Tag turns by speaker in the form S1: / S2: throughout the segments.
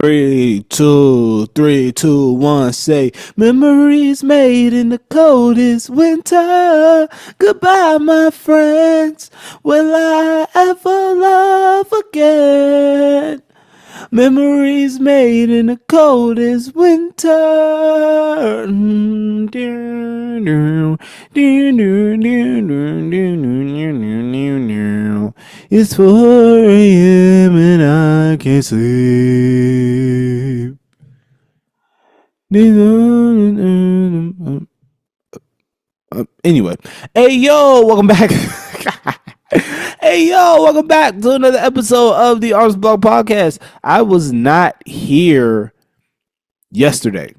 S1: Three, two, one, say memories made in the coldest winter. Goodbye, my friends. Will I ever love again? Memories made in the coldest winter. It's 4 a.m. and I can't sleep. Anyway, hey yo, welcome back. Hey yo, welcome back to another episode of the Arms Blog Podcast. I was not here yesterday.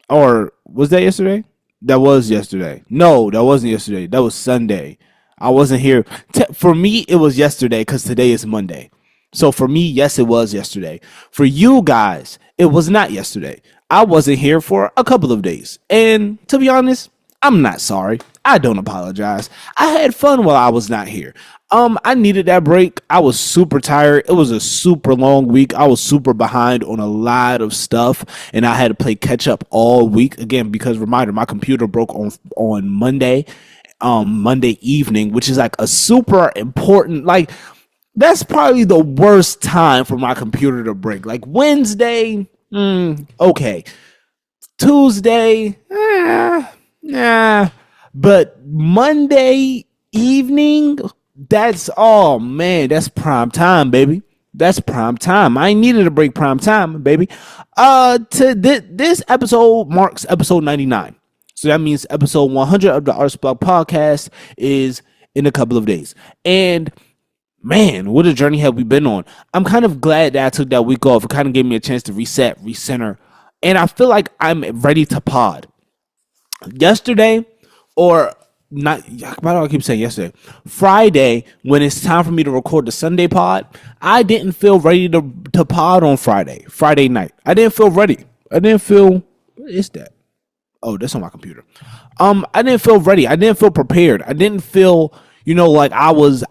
S1: Or was that yesterday? That was yesterday. No, that wasn't yesterday. That was Sunday. I wasn't here. For me, it was yesterday because today is Monday. So for me, yes, it was yesterday. For you guys, it was not yesterday. I wasn't here for a couple of days. And to be honest, I'm not sorry. I don't apologize. I had fun while I was not here. I needed that break. I was super tired. It was a super long week. I was super behind on a lot of stuff, and I had to play catch up all week again because reminder, my computer broke on Monday, Monday evening, which is like a super important that's probably the worst time for my computer to break. Like Wednesday, okay. Tuesday, nah. But Monday evening, that's prime time, baby. That's prime time. I needed a break prime time, baby. This episode marks episode 99. So that means episode 100 of the Arts Blog Podcast is in a couple of days. And man, what a journey have we been on. I'm kind of glad that I took that week off. It kind of gave me a chance to reset, recenter. And I feel like I'm ready to pod. Yesterday, or not, why do I keep saying yesterday? Friday, when it's time for me to record the Sunday pod, I didn't feel ready to pod on Friday night. I didn't feel ready. What is that? Oh, that's on my computer. I didn't feel ready. I didn't feel prepared. I didn't feel, like I was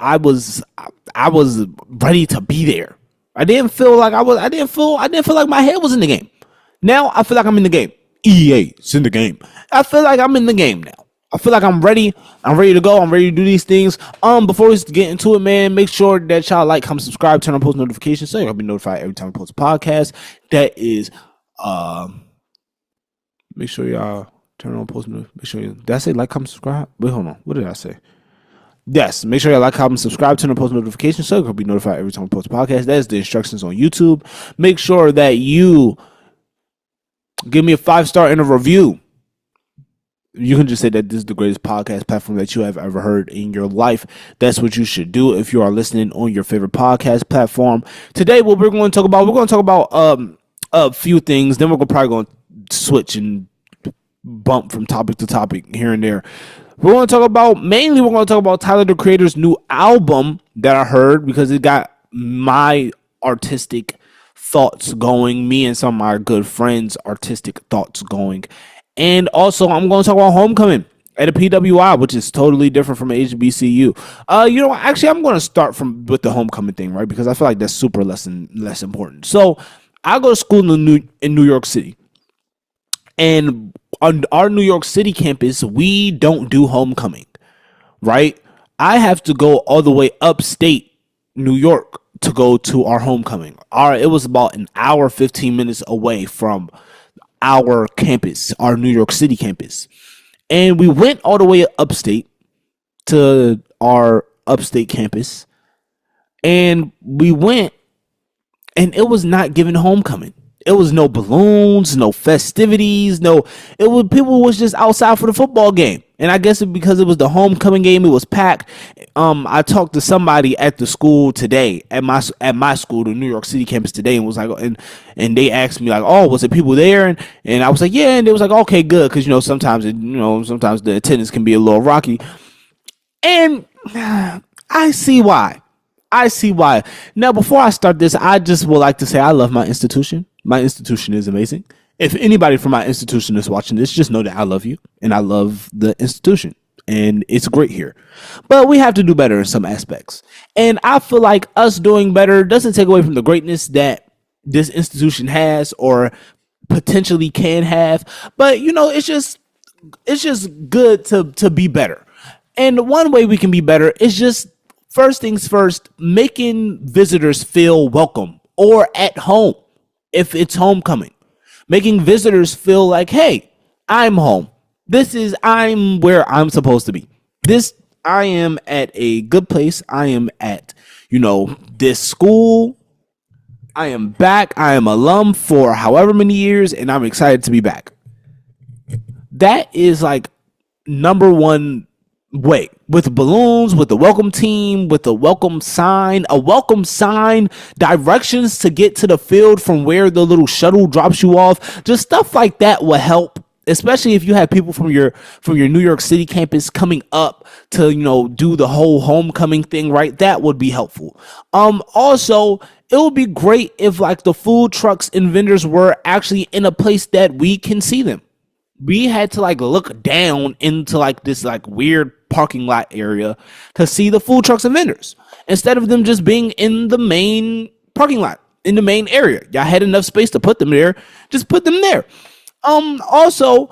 S1: ready to be there. I didn't feel like I didn't feel like my head was in the game. Now I feel like I'm in the game. EA, it's in the game. I feel like I'm in the game now. I feel like I'm ready. I'm ready to go. I'm ready to do these things. Before we get into it, man, make sure that y'all like, comment, subscribe, turn on post notifications so you'll be notified every time I post a podcast. That is, make sure y'all turn on post notifications. Make sure did I say like, comment, subscribe? Wait, hold on. What did I say? Yes, make sure you like, comment, subscribe, turn on post notifications so you'll be notified every time I post a podcast. That is the instructions on YouTube. Make sure that you give me a 5-star and a review. You can just say that this is the greatest podcast platform that you have ever heard in your life. That's what you should do if you are listening on your favorite podcast platform. Today, what we're going to talk about, a few things. Then we're probably going to switch and bump from topic to topic here and there. We're going to talk about Tyler, the Creator's new album that I heard because it got my artistic thoughts going, me and some of my good friends' artistic thoughts going. And also, I'm going to talk about Homecoming at a PWI, which is totally different from HBCU. Actually, I'm going to start with the Homecoming thing, right? Because I feel like that's super less important. So, I go to school in New York City. And on our New York City campus, we don't do Homecoming, right? I have to go all the way upstate New York to go to our Homecoming. It was about an hour, 15 minutes away from our campus, our New York City campus. And we went all the way upstate to our upstate campus. And we went, and it was not giving Homecoming. It was no balloons, no festivities, people was just outside for the football game. And I guess because it was the homecoming game, it was packed. I talked to somebody at the school today, at my school, the New York City campus today, and was like, and they asked me like, oh, was it people there? And I was like, yeah, and they was like, okay, good, because sometimes the attendance can be a little rocky. And I see why. Now, before I start this, I just would like to say I love my institution. My institution is amazing. If anybody from my institution is watching this, just know that I love you and I love the institution and it's great here. But we have to do better in some aspects. And I feel like us doing better doesn't take away from the greatness that this institution has or potentially can have. But it's just good to be better. And one way we can be better is just first things first, making visitors feel welcome or at home if it's homecoming. Making visitors feel like, hey, I'm home. I'm where I'm supposed to be. I am at a good place. I am at, this school. I am back. I am alum for however many years, and I'm excited to be back. That is like number one way, with balloons, with the welcome team, with a welcome sign, directions to get to the field from where the little shuttle drops you off. Just stuff like that will help, especially if you have people from your New York City campus coming up to do the whole homecoming thing, right? That would be helpful. Also, it would be great if like the food trucks and vendors were actually in a place that we can see them. We had to like look down into like this like weird parking lot area to see the food trucks and vendors instead of them just being in the main parking lot, in the main area. Y'all had enough space to put them there, just put them there. Also,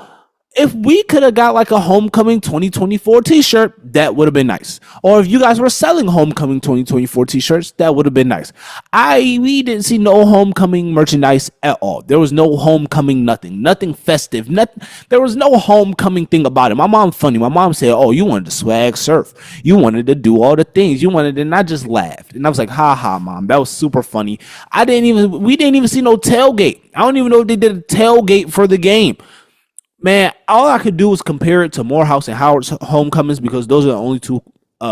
S1: if we could have got like a homecoming 2024 t-shirt, that would have been nice. Or if you guys were selling homecoming 2024 t-shirts, that would have been nice. We didn't see no homecoming merchandise at all. There was no homecoming nothing festive. There was no homecoming thing about it. My mom funny. My mom said, "Oh, you wanted to swag surf. You wanted to do all the things. You wanted," and I just laughed. And I was like, "Ha ha, mom. That was super funny." We didn't even see no tailgate. I don't even know if they did a tailgate for the game. Man, all I could do was compare it to Morehouse and Howard's homecomings because those are the only two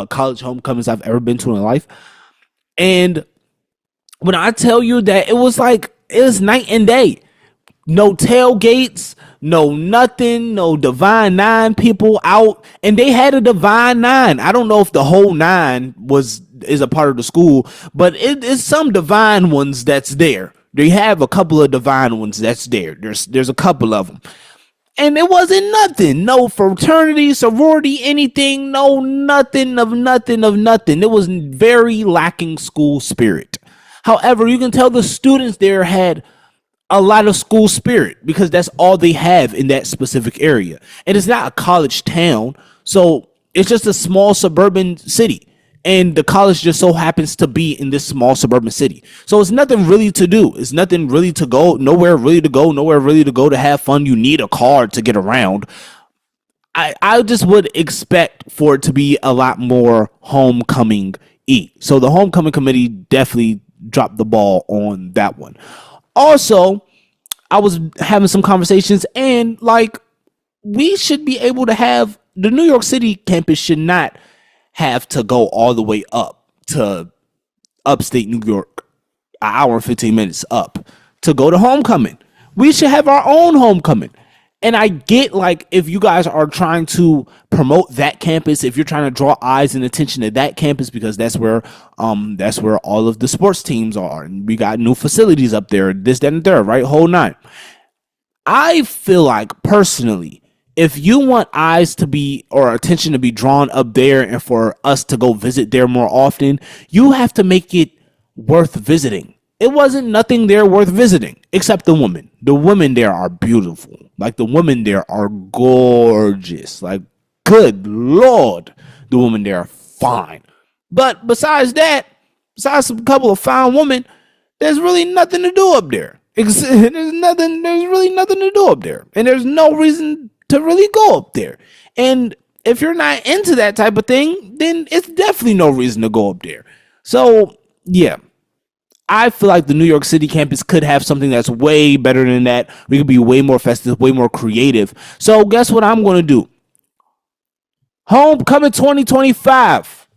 S1: college homecomings I've ever been to in life. And when I tell you that it was night and day. No tailgates, no nothing, no Divine Nine people out. And they had a Divine Nine. I don't know if the whole nine is a part of the school, but it is some divine ones that's there. They have a couple of divine ones that's there. There's a couple of them. And it wasn't nothing. No fraternity, sorority, anything. No nothing of nothing of nothing. It was very lacking school spirit. However, you can tell the students there had a lot of school spirit because that's all they have in that specific area. And it's not a college town. So it's just a small suburban city. And the college just so happens to be in this small suburban city. So it's nothing really to do. It's nothing really to go, nowhere really to go, to have fun. You need a car to get around. I just would expect for it to be a lot more homecoming-y. So the homecoming committee definitely dropped the ball on that one. Also, I was having some conversations and like we should be able to have the New York City campus should not have to go all the way up to upstate New York, an hour and 15 minutes up to go to homecoming. We should have our own homecoming. And I get like if you guys are trying to promote that campus, if you're trying to draw eyes and attention to that campus because that's where all of the sports teams are, and we got new facilities up there, this, that, and the third, right? Whole nine. I feel like personally, if you want eyes to be or attention to be drawn up there and for us to go visit there more often, you have to make it worth visiting. It wasn't nothing there worth visiting except the women. The women there are beautiful. Like the women there are gorgeous. Like, good Lord, the women there are fine. But besides a couple of fine women, there's really nothing to do up there. There's really nothing to do up there. And there's no reason to really go up there. And if you're not into that type of thing, then it's definitely no reason to go up there. So, yeah. I feel like the New York City campus could have something that's way better than that. We could be way more festive, way more creative. So, guess what I'm going to do? Homecoming 2025.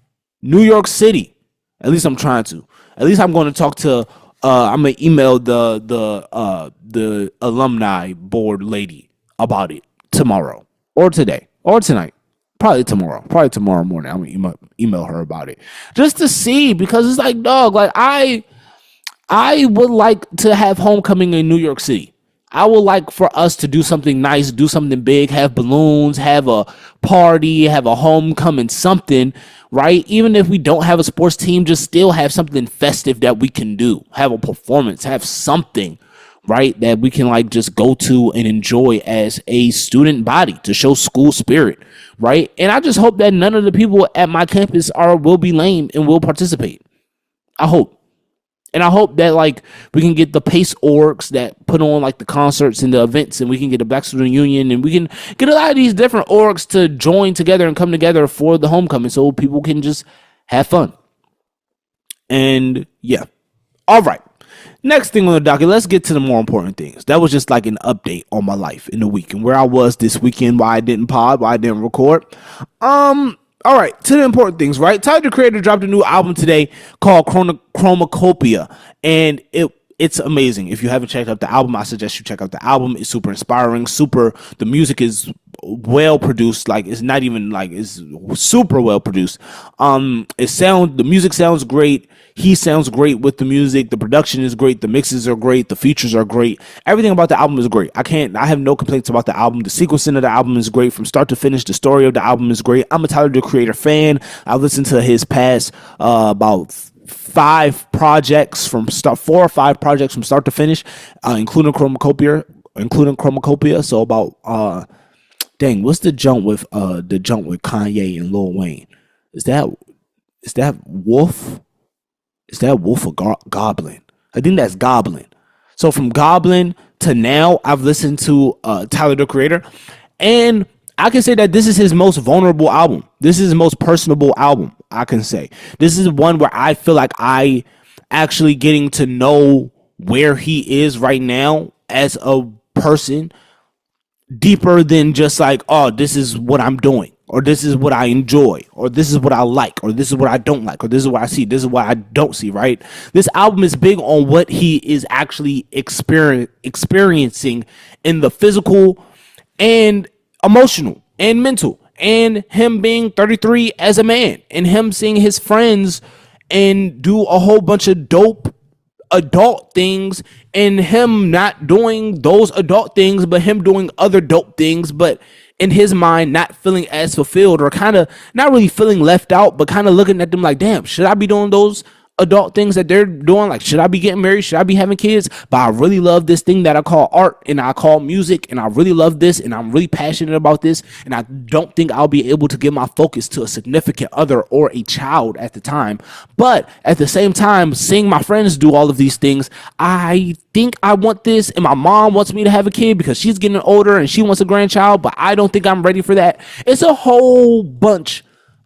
S1: New York City. At least I'm trying to. At least I'm going to talk to I'm going to email the alumni board lady about it tomorrow or today or tonight. Probably tomorrow morning. I'm gonna email her about it just to see, because it's like, dog, like I would like to have homecoming in New York City. I would like for us to do something nice, do something big, have balloons, have a party, have a homecoming, something right? Even if we don't have a sports team, just still have something festive that we can do, have a performance, have something, right, that we can like just go to and enjoy as a student body to show school spirit, right? And I just hope that none of the people at my campus will be lame and will participate. I hope. And I hope that like we can get the pace orgs that put on like the concerts and the events, and we can get the Black Student Union, and we can get a lot of these different orgs to join together and come together for the homecoming so people can just have fun. And yeah. All right. Next thing on the docket, let's get to the more important things. That was just like an update on my life in the week and where I was this weekend, why I didn't pod, why I didn't record. All right, to the important things, right? Tyler, the Creator, dropped a new album today called Chromakopia, and it's amazing. If you haven't checked out the album, I suggest you check out the album. It's super inspiring. The music is well produced. Like, it's not even like, it's super well produced. The music sounds great. He sounds great with the music. The production is great. The mixes are great. The features are great. Everything about the album is great. I have no complaints about the album. The sequencing of the album is great from start to finish. The story of the album is great. I'm a Tyler, the Creator fan. I've listened to his past about 4 or 5 projects from start to finish, including Chromakopia. So about what's the jump with Kanye and Lil Wayne? Is that Wolf? Is that Wolf or Goblin? I think that's Goblin. So from Goblin to now, I've listened to Tyler, the Creator, and I can say that this is his most vulnerable album. This is his most personable album, I can say. This is one where I feel like I actually getting to know where he is right now as a person deeper than just like, oh, this is what I'm doing, or this is what I enjoy, or this is what I like, or this is what I don't like, or this is what I see, this is what I don't see, right? This album is big on what he is actually experiencing in the physical and emotional and mental, and him being 33 as a man, and him seeing his friends and do a whole bunch of dope adult things, and him not doing those adult things, but him doing other dope things, but in his mind not feeling as fulfilled, or kind of not really feeling left out, but kind of looking at them like, damn, should I be doing those adult things that they're doing? Like, should I be getting married? Should I be having kids? But I really love this thing that I call art, and I call music, and I really love this, and I'm really passionate about this, and I don't think I'll be able to give my focus to a significant other or a child at the time. But at the same time, seeing my friends do all of these things, I think I want this, and my mom wants me to have a kid because she's getting older and she wants a grandchild, but I don't think I'm ready for that. It's a whole bunch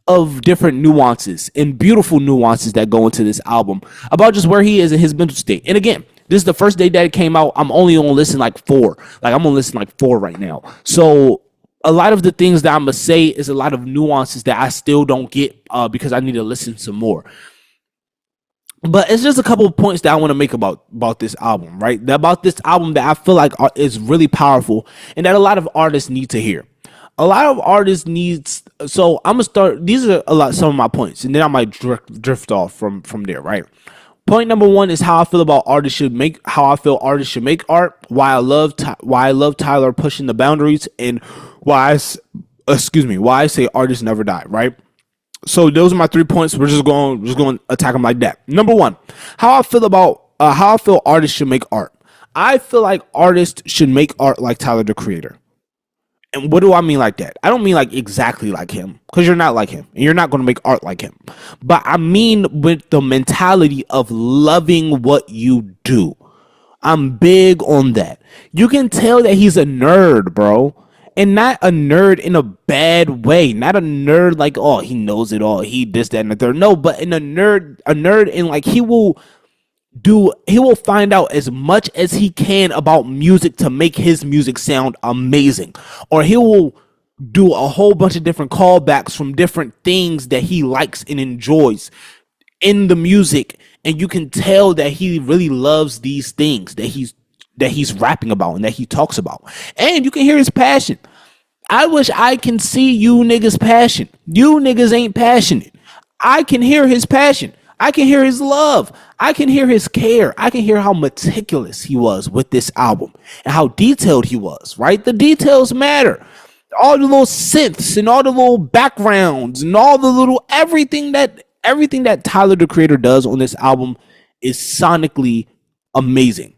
S1: of different nuances and beautiful nuances that go into this album about just where he is in his mental state. And again, this is the first day that it came out. I'm only on listen like 4. Like, I'm on listen like 4 right now. So a lot of the things that I'm gonna say is a lot of nuances that I still don't get because I need to listen some more. But it's just a couple of points that I want to make about this album, right? About this album that I feel like is really powerful and that a lot of artists need to hear. A lot of artists needs. So I'm gonna start. These are some of my points, and then I might drift off from there. Right. Point number 1 is how I feel about artists should make. How I feel artists should make art. Why I love Tyler pushing the boundaries, and why I say artists never die. Right. So those are my 3 points. We're just going to attack them like that. Number 1, how I feel artists should make art. I feel like artists should make art like Tyler, the Creator. And what do I mean like that? I don't mean like exactly like him, because you're not like him and you're not going to make art like him. But I mean with the mentality of loving what you do. I'm big on that. You can tell that he's a nerd, bro. And not a nerd in a bad way. Not a nerd like, oh, he knows it all. He this, that, and the third. No, but in a nerd in like he will find out as much as he can about music to make his music sound amazing. Or he will do a whole bunch of different callbacks from different things that he likes and enjoys in the music. And you can tell that he really loves these things that he's rapping about and that he talks about. And you can hear his passion. I wish I can see you niggas' passion. You niggas ain't passionate. I can hear his passion. I can hear his love. I can hear his care. I can hear how meticulous he was with this album and how detailed he was, right? The details matter. all the little synths and all the little backgrounds and all the little everything that Tyler the Creator does on this album is sonically amazing.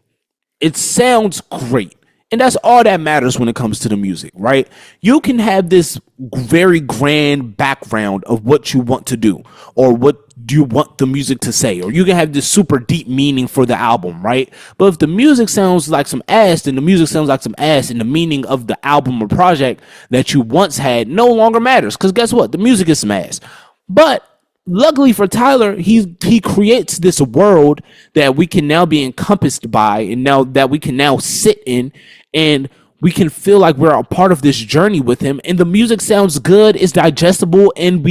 S1: It sounds great. And that's all that matters when it comes to the music, right? You can have this very grand background of what you want to do or what you want the music to say, or you can have this super deep meaning for the album, right? But if the music sounds like some ass, then the music sounds like some ass, and the meaning of the album or project that you once had no longer matters. Because guess what? The music is some ass. But luckily for Tyler, he creates this world that we can now be encompassed by, and now that we can now sit in, and we can feel like we're a part of this journey with him. And the music sounds good, it's digestible, and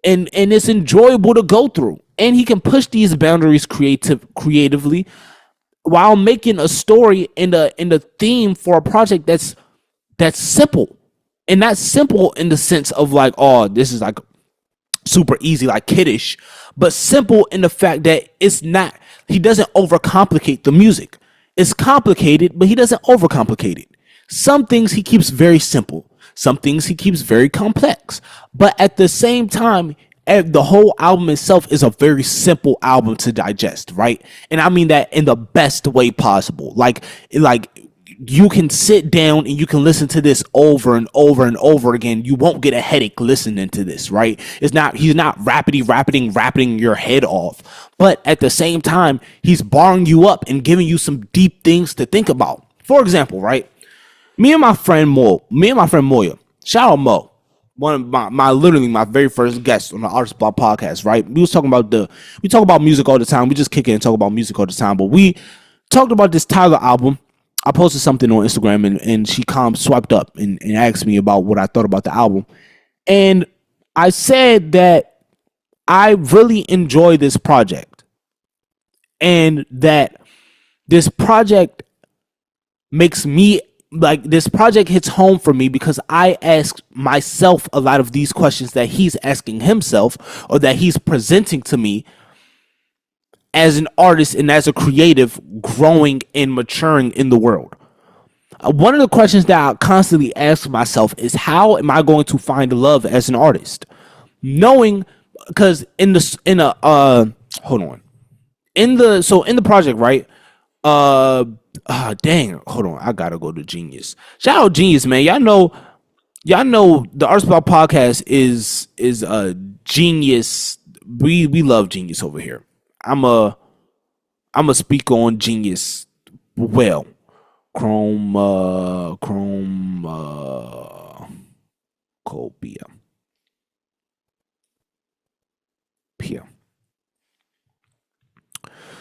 S1: it's enjoyable to go through. And he can push these boundaries creatively while making a story and a theme for a project that's simple. And not simple in the sense of like, oh, this is like super easy, like kiddish, but simple in the fact that it's not, he doesn't overcomplicate the music. It's complicated, but he doesn't overcomplicate it. Some things he keeps very simple, some things he keeps very complex, but at the same time, the whole album itself is a very simple album to digest, right? And I mean that in the best way possible. Like you can sit down and you can listen to this over and over and over again. You won't get a headache listening to this, right? He's not rapping your head off. But at the same time, he's barring you up and giving you some deep things to think about. For example, right? Me and my friend Moya, shout out Mo, one of my literally my very first guest on the Artist Block podcast, right? We talk about music all the time. We just kick it and talk about music all the time. But we talked about this Tyler album. I posted something on Instagram and she swiped up and asked me about what I thought about the album. And I said that I really enjoy this project and that this project this project hits home for me because I ask myself a lot of these questions that he's asking himself or that he's presenting to me as an artist and as a creative growing and maturing in the world. One of the questions that I constantly ask myself is, how am I going to find love as an artist? Knowing, because in the project, right? Dang, hold on, I gotta go to Genius. Shout out Genius, man. Y'all know the Arts Block podcast is a Genius. We love Genius over here. I'm a speak on Genius well. Chromakopia.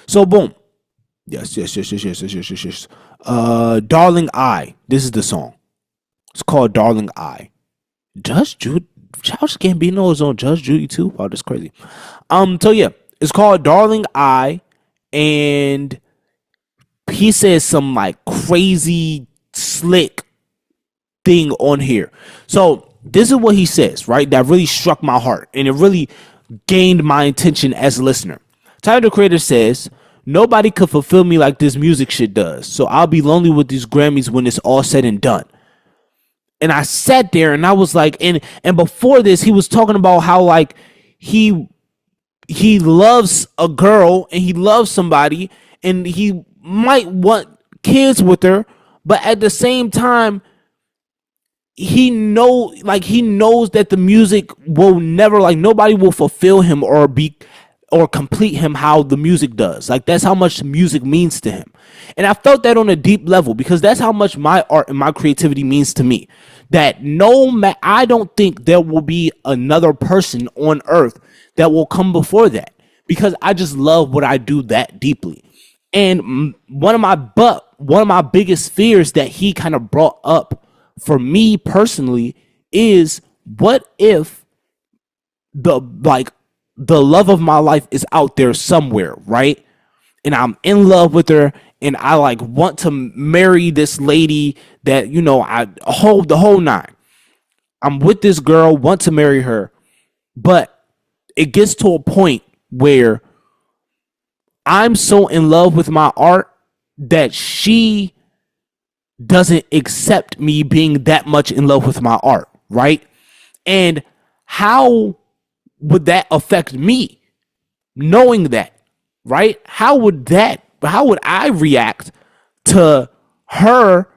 S1: So boom. Yes. Darling I. This is the song. It's called Darling I. Judge Judy. Childish Gambino is on Judge Judy too. Wow, that's crazy. So yeah, it's called Darling I, and he says some like crazy slick thing on here. So this is what he says, right? That really struck my heart and it really gained my attention as a listener. Tyler the Creator says, nobody could fulfill me like this music shit does. So I'll be lonely with these Grammys when it's all said and done. And I sat there and I was like, and before this, he was talking about how like he loves a girl and he loves somebody and he might want kids with her, but at the same time, he knows that the music will never, like, nobody will fulfill him or complete him how the music does. Like, that's how much music means to him. And I felt that on a deep level because that's how much my art and my creativity means to me. That I don't think there will be another person on earth that will come before that because I just love what I do that deeply. And one of my biggest fears that he kind of brought up for me personally is, what if the love of my life is out there somewhere, right? And I'm in love with her and I like want to marry this lady that, I hold the whole nine. I'm with this girl, want to marry her, but it gets to a point where I'm so in love with my art that she doesn't accept me being that much in love with my art, right? And how would that affect me knowing that, right? How would I react to her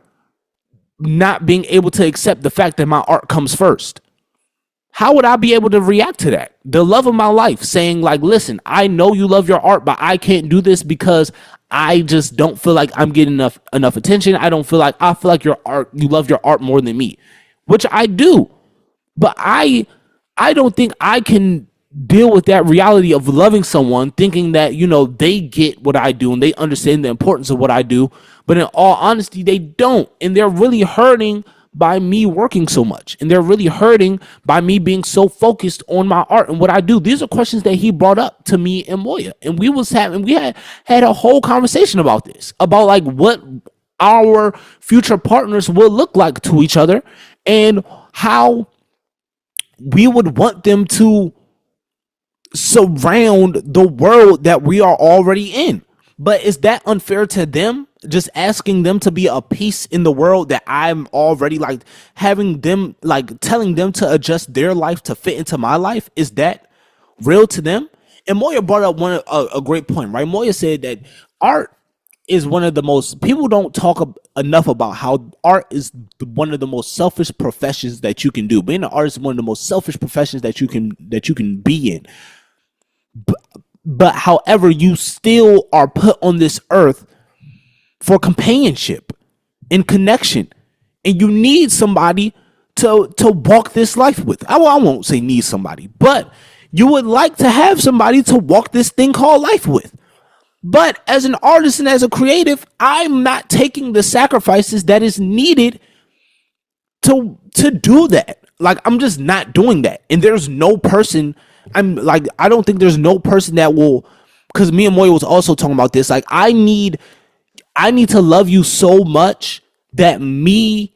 S1: not being able to accept the fact that my art comes first? How would I be able to react to that? The love of my life saying, like, listen, I know you love your art, but I can't do this because I just don't feel like I'm getting enough attention. I feel like you love your art more than me, which I do. But I don't think I can deal with that reality of loving someone, thinking that, they get what I do and they understand the importance of what I do, but in all honesty they don't, and they're really hurting by me working so much, and they're really hurting by me being so focused on my art and what I do. These are questions that he brought up to me and Moya, and we had a whole conversation about this, about like what our future partners will look like to each other, and how we would want them to surround the world that we are already in. But is that unfair to them? Just asking them to be a piece in the world that I'm already, like, having them, like, telling them to adjust their life to fit into my life? Is that real to them? And Moya brought up a great point, right? Moya said that art is one of the most, people don't talk enough about how art is one of the most selfish professions that you can do. Being an artist is one of the most selfish professions that you can be in. But however, you still are put on this earth for companionship and connection, and you need somebody to walk this life with. I won't say need somebody, but you would like to have somebody to walk this thing called life with. But as an artist and as a creative, I'm not taking the sacrifices that is needed to do that. Like, I'm just not doing that. And there's no person, I don't think there's no person that will, because me and Moya was also talking about this. Like, I need to love you so much that me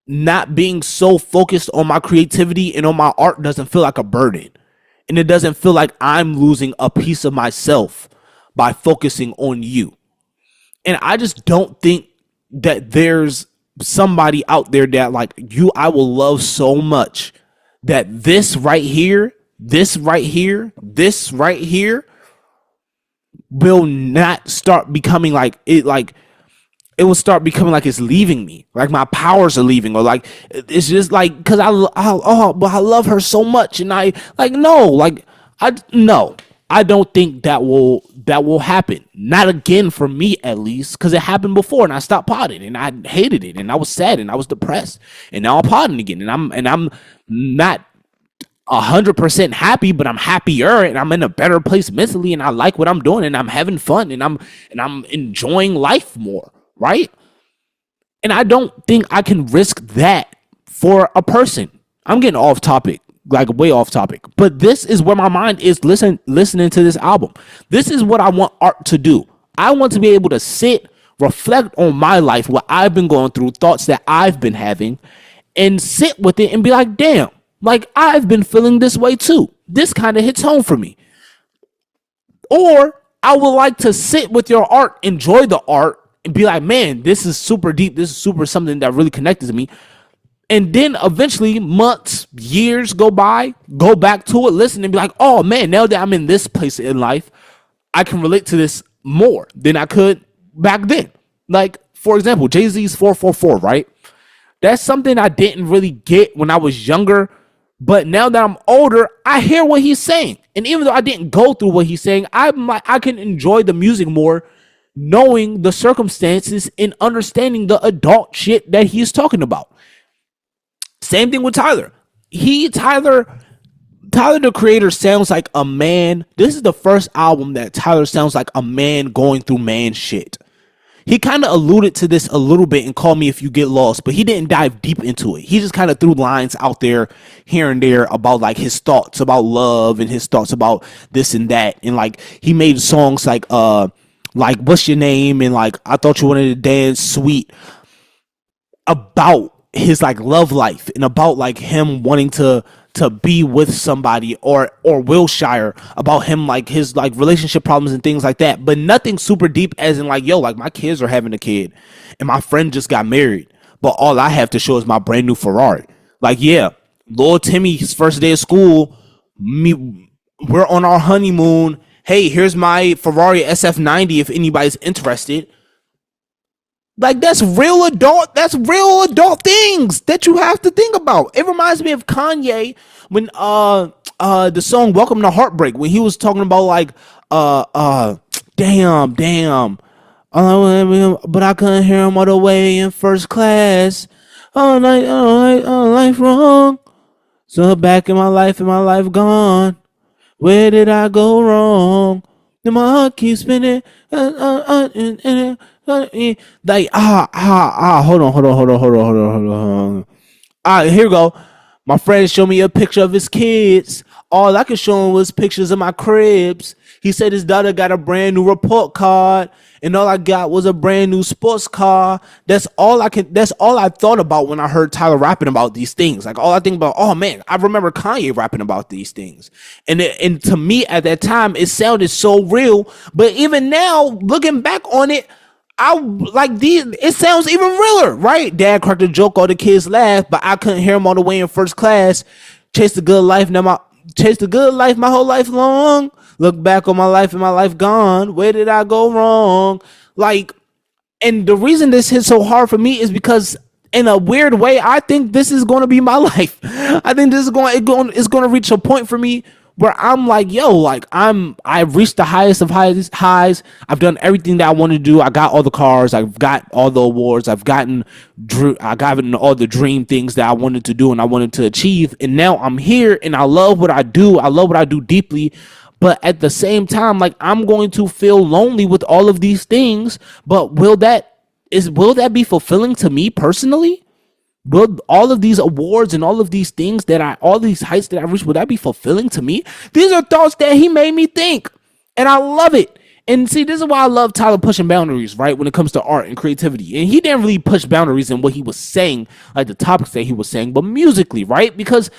S1: not being so focused on my creativity and on my art doesn't feel like a burden. And it doesn't feel like I'm losing a piece of myself by focusing on you. And I just don't think that there's somebody out there that, like, I will love so much that this right here will not start becoming like it, like it will start becoming like it's leaving me, like my powers are leaving, or like it's just like, because but I love her so much, and I don't think that will happen. Not again, for me at least, because it happened before, and I stopped potting, and I hated it, and I was sad, and I was depressed, and now I'm potting again, and I'm not 100% happy, but I'm happier, and I'm in a better place mentally, and I like what I'm doing, and I'm having fun, and I'm enjoying life more, right? And I don't think I can risk that for a person. I'm getting off topic, like way off topic, but this is where my mind is listening to this album. This is what I want art to do. I want to be able to sit, reflect on my life, what I've been going through, thoughts that I've been having, and sit with it and be like, damn, like, I've been feeling this way too. This kind of hits home for me. Or I would like to sit with your art, enjoy the art, and be like, man, this is super deep. This is super something that really connected to me. And then eventually, months, years go by, go back to it, listen, and be like, oh man, now that I'm in this place in life, I can relate to this more than I could back then. Like, for example, Jay-Z's 444, right? That's something I didn't really get when I was younger. But now that I'm older, I hear what he's saying. And even though I didn't go through what he's saying, I can enjoy the music more, knowing the circumstances and understanding the adult shit that he's talking about. Same thing with Tyler. Tyler, the creator, sounds like a man. This is the first album that Tyler sounds like a man going through man shit. He kind of alluded to this a little bit in Call Me If You Get Lost, but he didn't dive deep into it. He just kind of threw lines out there here and there about, like, his thoughts about love and his thoughts about this and that. And, like, he made songs like What's Your Name and, like, I Thought You Wanted to Dance, Sweet, about his, like, love life and about, like, him wanting to to be with somebody, or Wilshire about him, like his like relationship problems and things like that, but nothing super deep as in like, yo, like my kids are having a kid and my friend just got married, but all I have to show is my brand new Ferrari. Like, yeah, little Timmy's first day of school, me, we're on our honeymoon. Hey, here's my Ferrari SF90 if anybody's interested. Like, that's real adult. That's real adult things that you have to think about. It reminds me of Kanye when the song "Welcome to Heartbreak" when he was talking about like damn, but I couldn't hear him all the way in first class. Life wrong. So back in my life gone. Where did I go wrong? Then my heart keeps spinning. Like hold on. All right, here we go. My friend showed me a picture of his kids. All I could show him was pictures of my cribs. He said his daughter got a brand new report card, and all I got was a brand new sports car. That's all I thought about when I heard Tyler rapping about these things. Like, all I think about, oh man, I remember Kanye rapping about these things. And to me at that time, it sounded so real. But even now, looking back on it, I like these. It sounds even realer, right? Dad cracked a joke, all the kids laughed, but I couldn't hear him all the way in first class. Chase the good life, my whole life long. Look back on my life and my life gone. Where did I go wrong? Like, and the reason this hit so hard for me is because, in a weird way, I think this is going to be my life. I think this is it's going to reach a point for me where I'm like, yo, like I've reached the highest of highs. I've done everything that I want to do. I got all the cars. I've got all the awards. I've gotten all the dream things that I wanted to do and I wanted to achieve. And now I'm here and I love what I do. I love what I do deeply. But at the same time, like, I'm going to feel lonely with all of these things. But will that be fulfilling to me personally? Will all of these awards and all of these things all these heights that I reached, will that be fulfilling to me? These are thoughts that he made me think, and I love it. And see, this is why I love Tyler pushing boundaries, right? When it comes to art and creativity. And he didn't really push boundaries in what he was saying, like the topics that he was saying, but musically, right? Because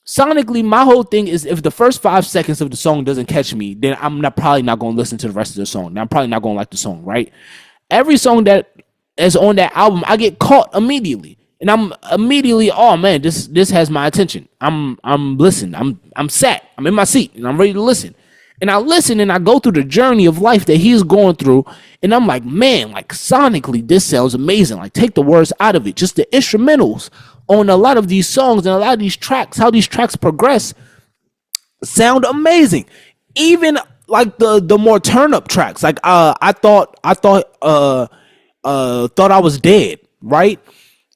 S1: sonically, my whole thing is, if the first 5 seconds of the song doesn't catch me, then I'm probably not going to listen to the rest of the song. I'm probably not going to like the song, right? Every song that is on that album, I get caught immediately. And I'm immediately, oh man, this has my attention. I'm listening. I'm sat. I'm in my seat and I'm ready to listen. And I listen and I go through the journey of life that he's going through. And I'm like, man, like sonically, this sounds amazing. Like, take the words out of it. Just the instrumentals on a lot of these songs and a lot of these tracks, how these tracks progress, sound amazing. Even like the more turn up tracks. Like I thought I was dead, right?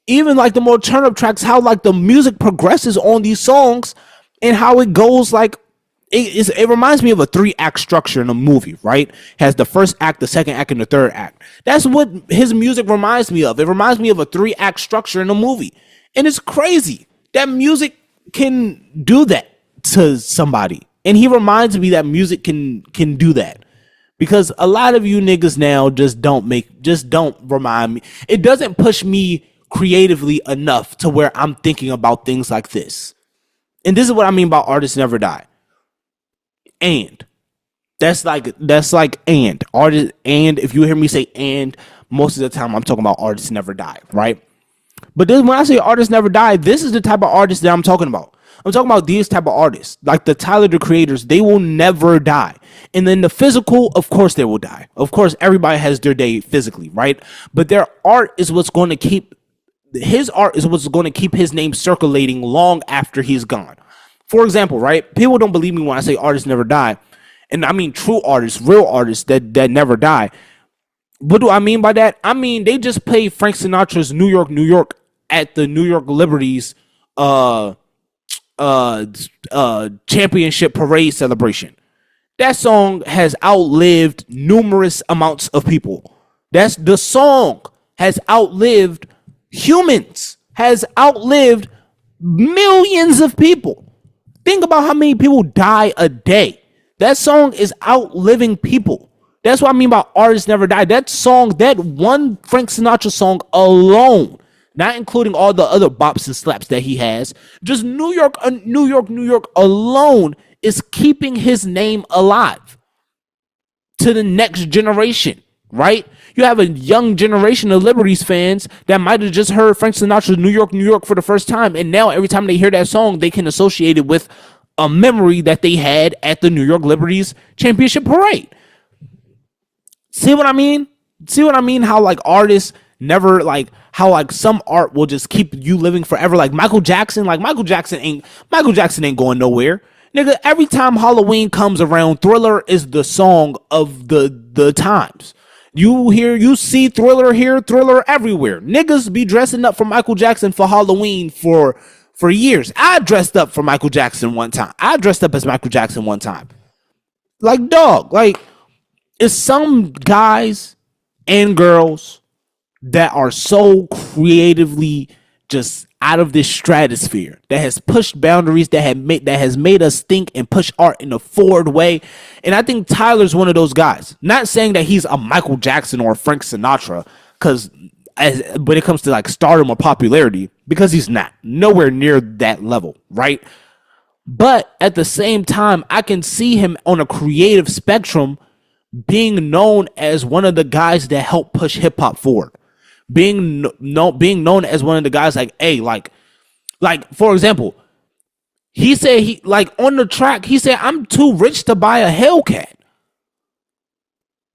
S1: Even like the more turn up tracks, how like the music progresses on these songs and how it goes, like it reminds me of a 3-act structure in a movie, right? Has the first act, the second act, and the third act. That's what his music reminds me of. It reminds me of a 3-act structure in a movie. And it's crazy that music can do that to somebody. And he reminds me that music can do that. Because a lot of you niggas now just don't remind me. It doesn't push me creatively enough to where I'm thinking about things like this. And this is what I mean by artists never die. And that's like and artists, and if you hear me say and, most of the time I'm talking about artists never die, right? But then when I say artists never die, this is the type of artists that I'm talking about. I'm talking about these type of artists, like the Tyler the Creators. They will never die. And then the physical, of course they will die. Of course, everybody has their day physically, right? But their art is what's going to keep his name circulating long after he's gone. For example, right? People don't believe me when I say artists never die. And I mean true artists, real artists that never die. What do I mean by that? I mean, they just played Frank Sinatra's New York, New York at the New York Liberty's championship parade celebration. That song has outlived numerous amounts of people. The song has outlived humans, has outlived millions of people. Think about how many people die a day. That song is outliving people. That's what I mean by artists never die. That song, that one Frank Sinatra song alone not including all the other bops and slaps that he has. Just New York alone is keeping his name alive to the next generation, right? You have a young generation of Liberties fans that might have just heard Frank Sinatra's New York for the first time, and now every time they hear that song, they can associate it with a memory that they had at the New York Liberties championship parade. See what I mean? See what I mean? How like artists never like how like some art will just keep you living forever. Like Michael Jackson ain't going nowhere. Nigga, every time Halloween comes around, Thriller is the song of the times. You see Thriller here, Thriller everywhere. Niggas be dressing up for Michael Jackson for Halloween for years. I dressed up for Michael Jackson one time. I dressed up as Michael Jackson one time. Like, dog, like, it's some guys and girls that are so creatively just out of this stratosphere that has pushed boundaries, that has made us think and push art in a forward way. And I think Tyler's one of those guys. Not saying that he's a Michael Jackson or a Frank Sinatra, because when it comes to like stardom or popularity, because he's not nowhere near that level, right? But at the same time, I can see him on a creative spectrum being known as one of the guys that helped push hip hop forward. Being known as one of the guys like, hey, like for example, he said he like on the track, he said, I'm too rich to buy a Hellcat.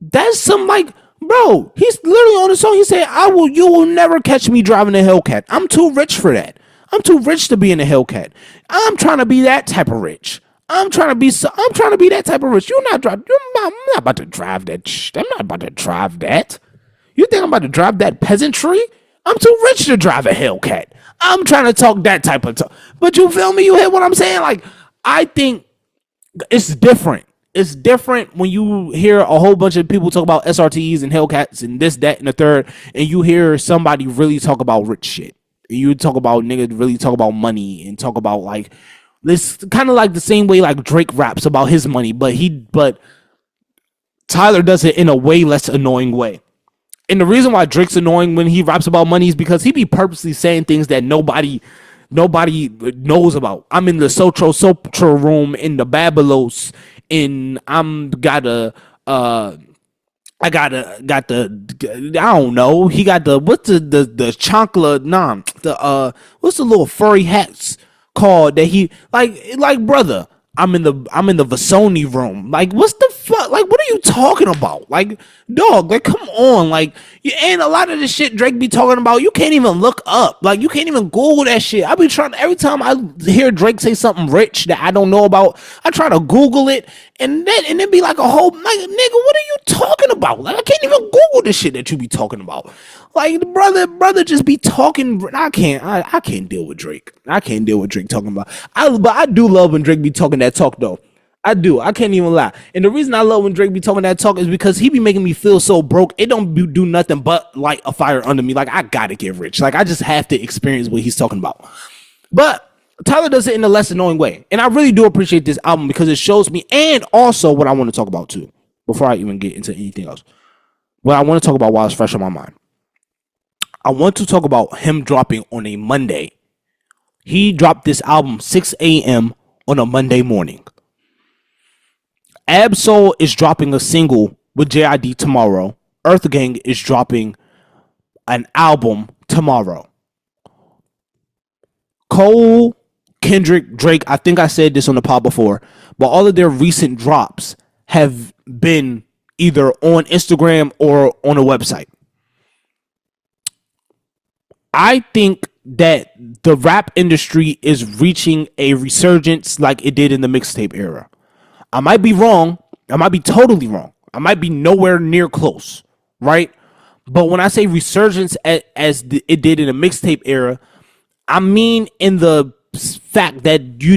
S1: That's some like, bro, he's literally on the song. He said, you will never catch me driving a Hellcat. I'm too rich for that. I'm too rich to be in a Hellcat. I'm trying to be that type of rich. I'm trying to be that type of rich. I'm not about to drive that. I'm not about to drive that. You think I'm about to drive that peasantry? I'm too rich to drive a Hellcat. I'm trying to talk that type of talk. But you feel me? You hear what I'm saying? Like, I think it's different. It's different when you hear a whole bunch of people talk about SRTs and Hellcats and this, that, and the third, and you hear somebody really talk about rich shit. You talk about niggas really talk about money and talk about like this kind of like the same way like Drake raps about his money, but Tyler does it in a way less annoying way. And the reason why Drake's annoying when he raps about money is because he be purposely saying things that nobody knows about. I'm in the Sotra room in the Babylos, and got the I don't know. He got the what's the chocolate what's the little furry hats called that he like brother. I'm in the Vasoni room. Like, what's the fuck? Like, what are you talking about? Like, dog, like, come on. Like, and a lot of the shit Drake be talking about, you can't even look up. Like, you can't even Google that shit. I be trying, every time I hear Drake say something rich that I don't know about, I try to Google it, and then be like a whole, like, nigga, what are you talking about? Like, I can't even Google the shit that you be talking about. Like, the brother just be talking. I can't deal with Drake. I can't deal with Drake talking about. But I do love when Drake be talking that talk though. I do. I can't even lie. And the reason I love when Drake be talking that talk is because he be making me feel so broke. It don't do nothing but light a fire under me. Like, I gotta get rich. Like, I just have to experience what he's talking about. But Tyler does it in a less annoying way. And I really do appreciate this album because it shows me, and also what I want to talk about too, before I even get into anything else. What I want to talk about while it's fresh on my mind. I want to talk about him dropping on a Monday. He dropped this album 6 a.m. on a Monday morning. Absol is dropping a single with JID tomorrow. Earth Gang is dropping an album tomorrow. Cole, Kendrick, Drake, I think I said this on the pod before, but all of their recent drops have been either on Instagram or on a website. I think that the rap industry is reaching a resurgence like it did in the mixtape era. I might be wrong. I might be totally wrong. I might be nowhere near close, right? But when I say resurgence as it did in the mixtape era, I mean in the fact that you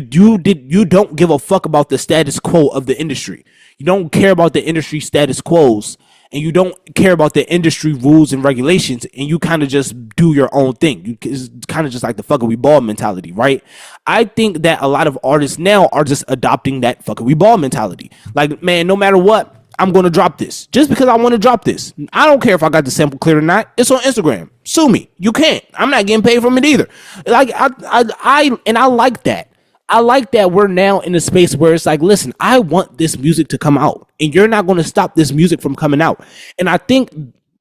S1: don't give a fuck about the status quo of the industry. You don't care about the industry status quos, and you don't care about the industry rules and regulations, and you kind of just do your own thing. It's kind of just like the fucker we ball mentality, right? I think that a lot of artists now are just adopting that fucker we ball mentality. Like, man, no matter what, I'm going to drop this. Just because I want to drop this. I don't care if I got the sample clear or not. It's on Instagram. So sue me. You can't. I'm not getting paid from it either. Like I like that. I like that we're now in a space where it's like, listen, I want this music to come out, and you're not going to stop this music from coming out. And I think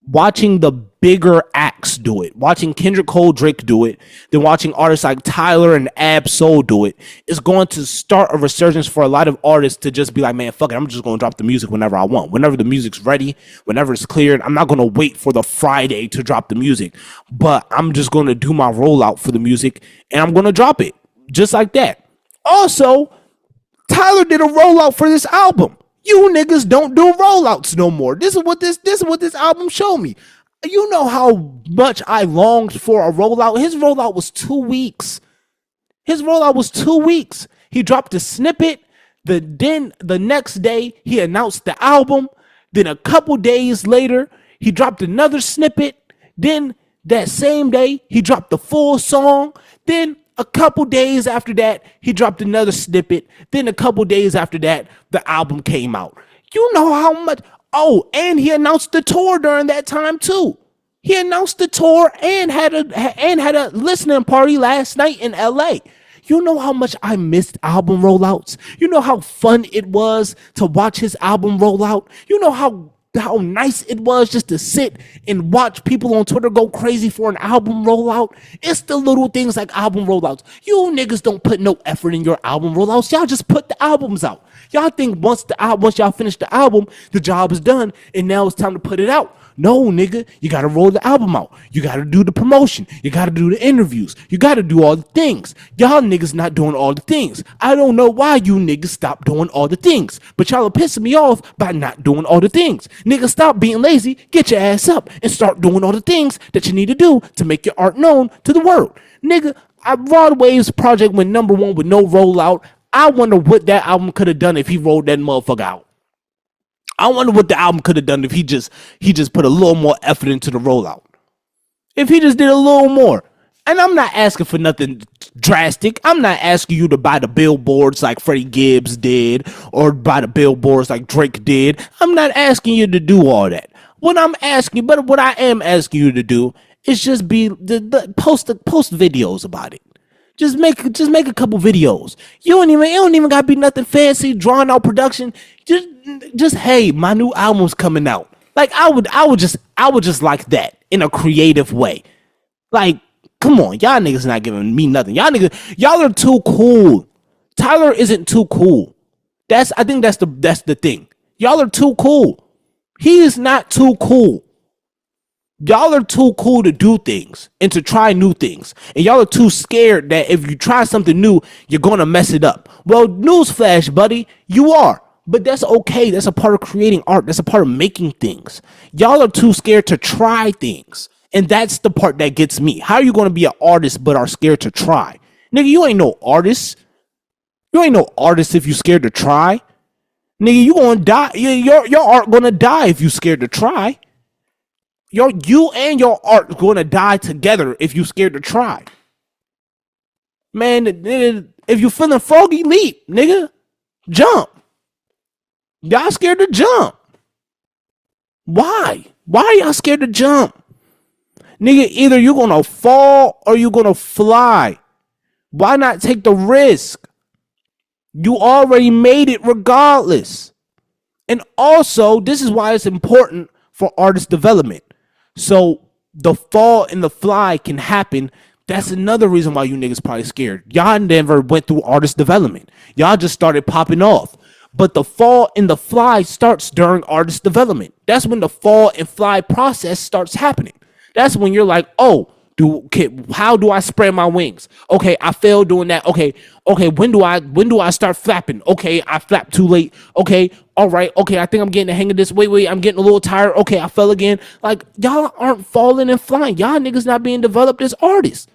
S1: watching the bigger acts do it, watching Kendrick Cole, Drake do it, then watching artists like Tyler and Ab Soul do it, is going to start a resurgence for a lot of artists to just be like, man, fuck it, I'm just going to drop the music whenever I want, whenever the music's ready, whenever it's cleared. I'm not going to wait for the Friday to drop the music, but I'm just going to do my rollout for the music, and I'm going to drop it just like that. Also, Tyler did a rollout for this album. You niggas don't do rollouts no more. This is what this album showed me. You know how much I longed for a rollout. His rollout was 2 weeks. He dropped a snippet. Then the next day he announced the album. Then a couple days later he dropped another snippet. Then that same day he dropped the full song. Then a couple days after that, he dropped another snippet. Then a couple days after that, the album came out. You know how much. Oh, and he announced the tour during that time too. He announced the tour and had a listening party last night in LA. You know how much I missed album rollouts. You know how fun it was to watch his album roll out. You know how nice it was just to sit and watch people on Twitter go crazy for an album rollout. It's the little things like album rollouts. You niggas don't put no effort in your album rollouts. Y'all just put the albums out. Y'all think once y'all finish the album, the job is done and now it's time to put it out. No, nigga, you gotta roll the album out. You gotta do the promotion. You gotta do the interviews. You gotta do all the things. Y'all niggas not doing all the things. I don't know why you niggas stop doing all the things, but y'all are pissing me off by not doing all the things. Niggas, stop being lazy. Get your ass up and start doing all the things that you need to do to make your art known to the world. Nigga, Rod Wave's project went #1 with no rollout. I wonder what that album could have done if he rolled that motherfucker out. I wonder what the album could have done if he just put a little more effort into the rollout. If he just did a little more. And I'm not asking for nothing drastic. I'm not asking you to buy the billboards like Freddie Gibbs did or buy the billboards like Drake did. I'm not asking you to do all that. What I am asking you to do is just post videos about it. Just make a couple videos. It don't even gotta be nothing fancy, drawn out production. Just hey, my new album's coming out. Like I would just like that in a creative way. Like, come on, y'all niggas not giving me nothing. Y'all are too cool. Tyler isn't too cool. I think that's the thing. Y'all are too cool. He is not too cool. Y'all are too cool to do things and to try new things. And y'all are too scared that if you try something new, you're going to mess it up. Well, newsflash, buddy, you are. But that's okay. That's a part of creating art. That's a part of making things. Y'all are too scared to try things. And that's the part that gets me. How are you going to be an artist but are scared to try? Nigga, you ain't no artist. You ain't no artist if you scared to try. Nigga, you going to die. Your art going to die if you scared to try. You and your art going to die together if you scared to try. Man, if you feeling froggy, leap, nigga. Jump. Y'all scared to jump. Why? Why are y'all scared to jump? Nigga, either you're going to fall or you're going to fly. Why not take the risk? You already made it regardless. And also, this is why it's important for artist development. So the fall and the fly can happen. That's another reason why you niggas probably scared. Y'all never went through artist development. Y'all just started popping off. But the fall and the fly starts during artist development. That's when the fall and fly process starts happening. That's when you're like, oh, how do I spread my wings? Okay, I failed doing that. Okay, when do I start flapping? Okay, I flapped too late. Okay, all right. Okay, I think I'm getting the hang of this. Wait, I'm getting a little tired. Okay, I fell again. Like, y'all aren't falling and flying. Y'all niggas not being developed as artists.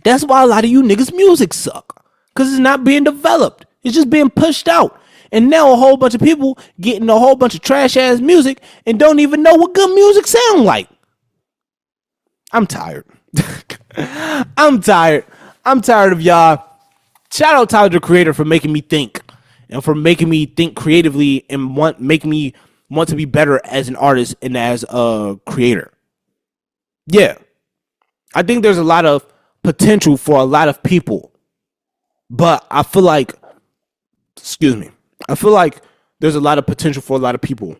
S1: That's why a lot of you niggas music suck. Because it's not being developed. It's just being pushed out. And now a whole bunch of people getting a whole bunch of trash ass music and don't even know what good music sound like. I'm tired. I'm tired of y'all. Shout out Tyler, the Creator, for making me think and for making me think creatively and making me want to be better as an artist and as a creator. Yeah, I think there's a lot of potential for a lot of people, but I feel like, excuse me, I feel like there's a lot of potential for a lot of people.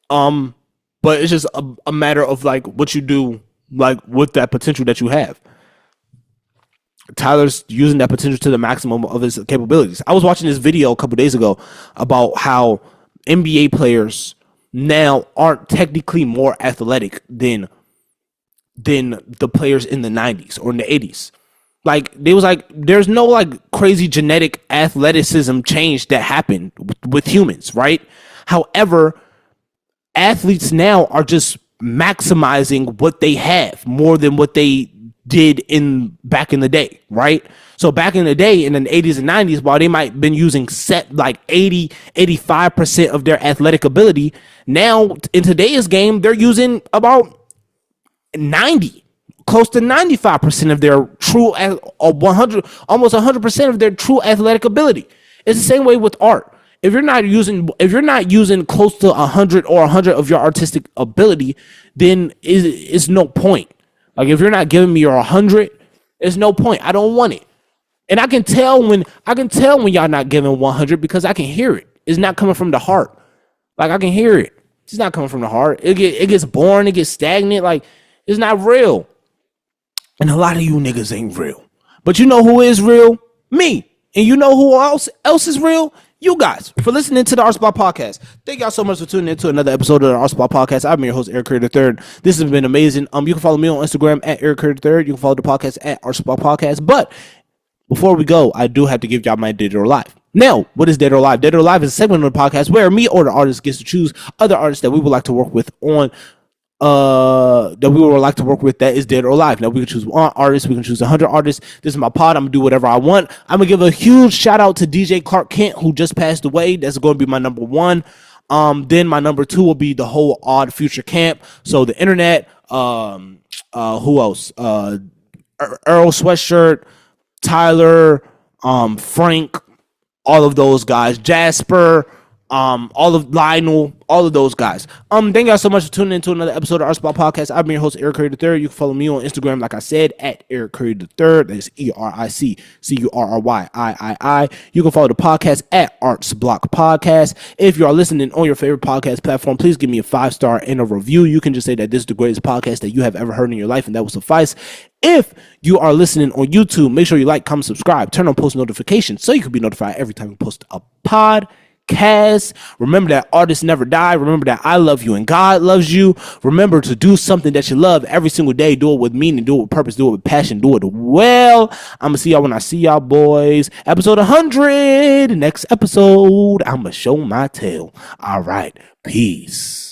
S1: But it's just a matter of like what you do, like with that potential that you have. Tyler's using that potential to the maximum of his capabilities. I was watching this video a couple days ago about how NBA players now aren't technically more athletic than the players in the 90s or in the 80s. Like they was like there's no like crazy genetic athleticism change that happened with humans, right? However, athletes now are just maximizing what they have more than what they did in back in the day, right? So back in the day in the 80s and 90s, while they might have been using set like 80-85% of their athletic ability, now in today's game they're using about 90, close to 95% of their true, 100, almost 100% of their true athletic ability. It's the same way with art. If you're not using close to 100 or 100 of your artistic ability, then is no point. Like if you're not giving me your 100, there's no point. I don't want it. And I can tell when y'all not giving 100 because I can hear it. It's not coming from the heart. Like I can hear it. It's not coming from the heart. It gets boring. It gets stagnant. Like it's not real. And a lot of you niggas ain't real. But you know who is real? Me. And you know who else is real? You guys, for listening to the Art Spot Podcast. Thank y'all so much for tuning in to another episode of the Art Spot Podcast. I'm your host, Eric Curry III. This has been amazing. You can follow me on Instagram at Eric Curry III. You can follow the podcast at Art Spot Podcast. But before we go, I do have to give y'all my Dead or Alive. Now, what is Dead or Alive? Dead or Alive is a segment of the podcast where me or the artist gets to choose other artists that we would like to work with that is dead or alive. Now we can choose one artist, we can choose 100 artists. This is my pod. I'm gonna do whatever I want. I'm gonna give a huge shout out to DJ Clark Kent, who just passed away. That's going to be my number one. Then my number two will be the whole Odd Future camp. So the internet, who else? Earl Sweatshirt, Tyler, Frank, all of those guys, Jasper, all of Lionel, all of those guys. Thank you guys so much for tuning in to another episode of Art Spot Podcast. I've been your host, Eric Curry III. You can follow me on Instagram, like I said, at Eric Curry III. That's EricCurryii. You can follow the podcast at Arts Block Podcast. If you are listening on your favorite podcast platform, please give me a 5-star and a review. You can just say that this is the greatest podcast that you have ever heard in your life, and that will suffice. If you are listening on YouTube, make sure you like, comment, subscribe, turn on post notifications so you can be notified every time we post a podcast. Remember that artists never die. Remember that I love you and God loves you. Remember to do something that you love every single day. Do it with meaning, do it with purpose, do it with passion, do it well. I'm gonna see y'all when I see y'all, boys. Episode 100. Next episode, I'm gonna show my tail. All right, peace.